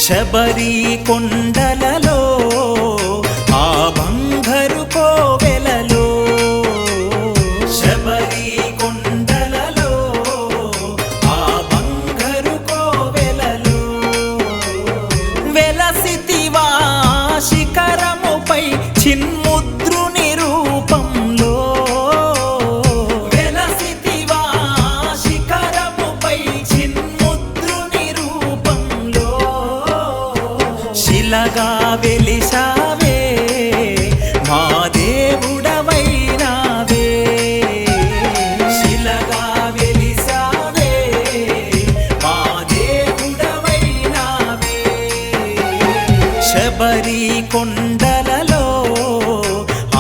శబరి కొండలలో ఆ బంగారు కోవెలలో శబరి కొండలలో ఆ బంగారు కోవెలలో వెలసితివా శిఖరముపై చిన్ముద్రుని రూపంలో వెలసితివా శిఖరముపై చిన్ముద్రుని రూపంలో శిలగా వెలిసావే మా దేవుడవైనావే శిలగా వెలిసావే మా దేవుడవైనావే శబరి కొండలలో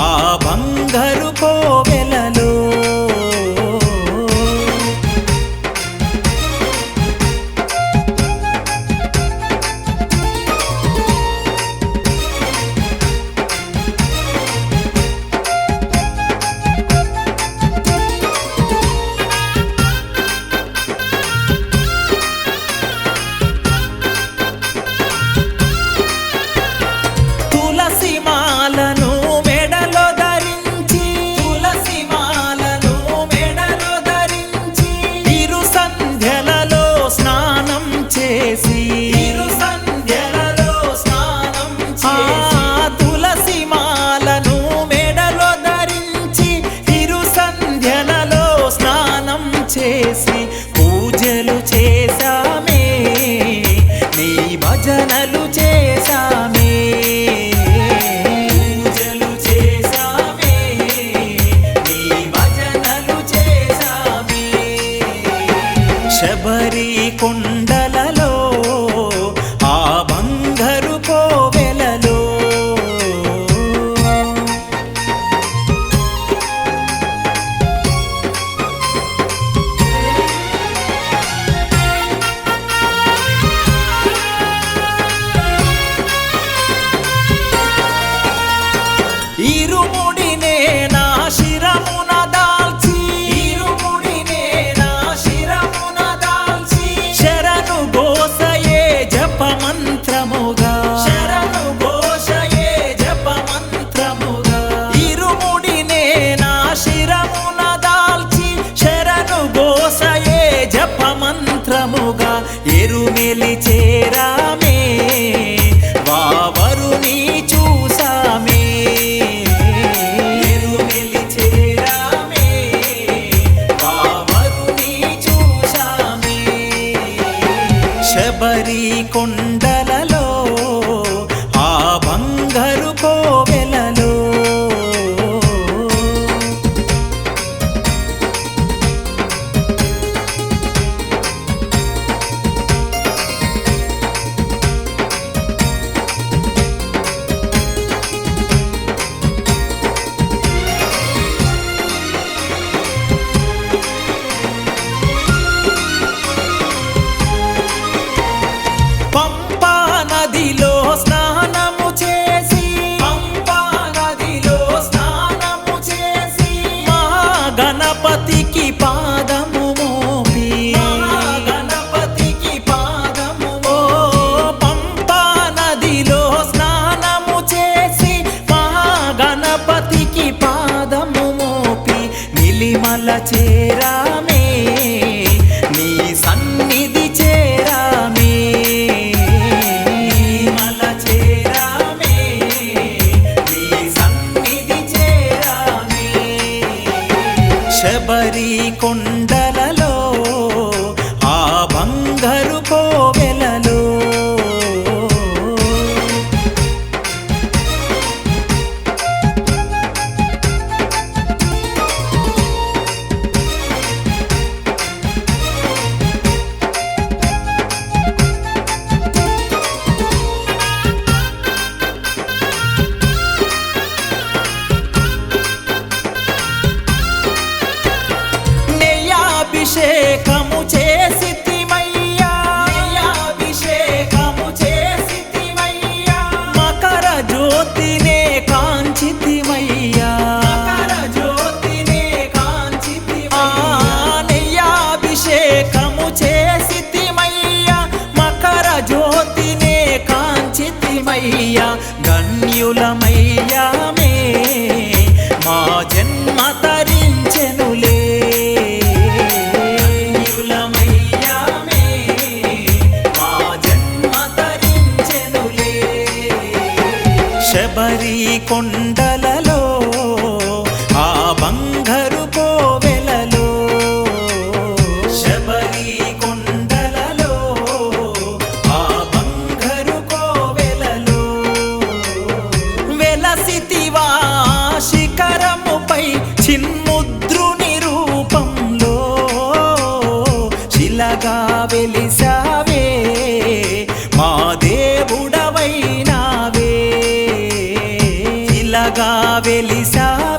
ఆ బంగారు కోవెలలో తులసిమాలను మెడలో ధరించి తులసిమాలను మెడలో ధరించి ఇరు సంధ్యలలో స్నానం చేసి ఇరు సంధ్యలలో స్నానం చేసి తులసిమాలను మెడలో ధరించి ఇరు సంధ్యలలో స్నానం చేసి పూజలు చేశామే నీ భజనలు చేశామే పూజలు చేశామే నీ భజనలు చేశామే శబరి కొండలలో ఆ బంగారు కోవెలలో ఇరుముడినే నా శిరమున దాల్చి ఇరుముడినే నా శిరమున దాల్చి శరణు ఘోషయే జపమంత్రముగా శరణు ఘోషయే జపమంత్రముగా ఇరుముడినే నా శిరమున దాల్చి శరణు ఘోషయే జపమంత్రముగా ఎరుమెలి చేరామే వావరుని చూసామే ఎరుమెలి చేరామే వావరుని చూసామే శబరి కొండలలో ఆ బంగారు కోవెలలో పంపా నదిలో స్నానము చేసి పంపా నదిలో స్నానము చేసి మహాగణపతికి పాదము మోపి మహాగణపతికి పాదము పంపా నదిలో స్నానము చేసి మహాగణపతికి పాదము మోపి నిలిమల చేరామే నీ సన్నిధి చేరామే నిలిమల చేరామే నీ సన్నిధి చేరామే శబరి కొండలలో ఆ బంగారు కోవెలలో నెయ్యాభిషేకము చేసితిమయ్యా నెయ్యాభిషేకము చేసితిమయ్యా మకర జ్యోతినే కాంచితిమయ్యా మకర జ్యోతినే కాంచితిమయ్యా నెయ్యాభిషేకము చేసితిమయ్యా మకర జ్యోతినే చిన్ముద్రుని రూపంలో శిలగా వెలిసావే మా దేవుడవైనావే శిలగా వెలిసావే